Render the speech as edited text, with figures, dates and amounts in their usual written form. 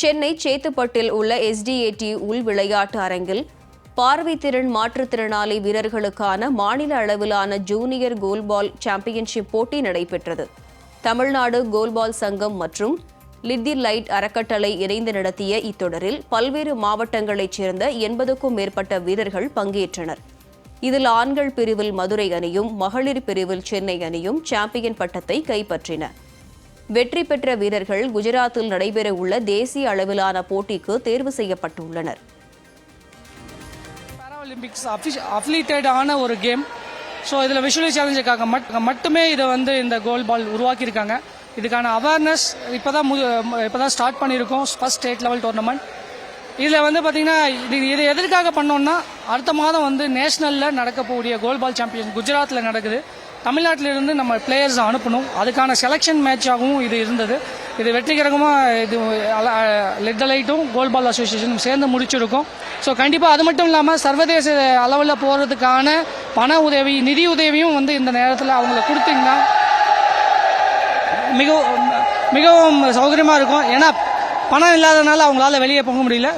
சென்னை சேத்துப்பட்டில் உள்ள SDAT உள் விளையாட்டு அரங்கில் பார்வைத்திறன் மாற்றுத்திறனாளி வீரர்களுக்கான மாநில அளவிலான ஜூனியர் கோல்பால் சாம்பியன்ஷிப் போட்டி நடைபெற்றது. தமிழ்நாடு கோல்பால் சங்கம் மற்றும் லிட்டி லைட் அறக்கட்டளை இணைந்து நடத்திய இத்தொடரில் பல்வேறு மாவட்டங்களைச் சேர்ந்த 80க்கும் மேற்பட்ட வீரர்கள் பங்கேற்றனர். இதில் ஆண்கள் பிரிவில் மதுரை அணியும் மகளிர் பிரிவில் சென்னை அணியும் சாம்பியன் பட்டத்தை கைப்பற்றின. வெற்றி பெற்ற வீரர்கள் குஜராத்தில் நடைபெறவுள்ள தேசிய அளவிலான போட்டிக்கு தேர்வு செய்யப்பட்டுள்ளனர். பாராலிம்பிக்ஸ் அஃபிலியேட்டட் ஆன ஒரு கேம். ஸோ இதில் விஷுவலி சேலஞ்சுக்காக மட்டுமே இதை இந்த கோல் பால் உருவாக்கியிருக்காங்க. இதுக்கான அவேர்னஸ் இப்போ தான் ஸ்டார்ட் பண்ணியிருக்கோம். First state level tournament. இதில் பார்த்தீங்கன்னா இது எதற்காக பண்ணோம்னா, அடுத்த மாதம் நேஷனலில் நடக்கக்கூடிய கோல் பால் சாம்பியன் குஜராத்தில் நடக்குது. தமிழ்நாட்டிலிருந்து நம்ம பிளேயர்ஸ் அனுப்பணும். அதுக்கான செலெக்ஷன் மேட்சாகவும் இது இருந்தது. இது வெற்றிகரமாக இது லிட்டி லைட்டும் கோல் பால் அசோசியேஷனும் சேர்ந்து முடிச்சிருக்கோம். ஸோ கண்டிப்பாக அது மட்டும் இல்லாமல் சர்வதேச அளவில் போகிறதுக்கான பண உதவி, நிதி உதவியும் இந்த நேரத்தில் அவங்களுக்கு கொடுத்தீங்கன்னா மிகவும் சௌகரியமாக இருக்கும். ஏன்னா பணம் இல்லாதனால அவங்களால வெளியே போக முடியல.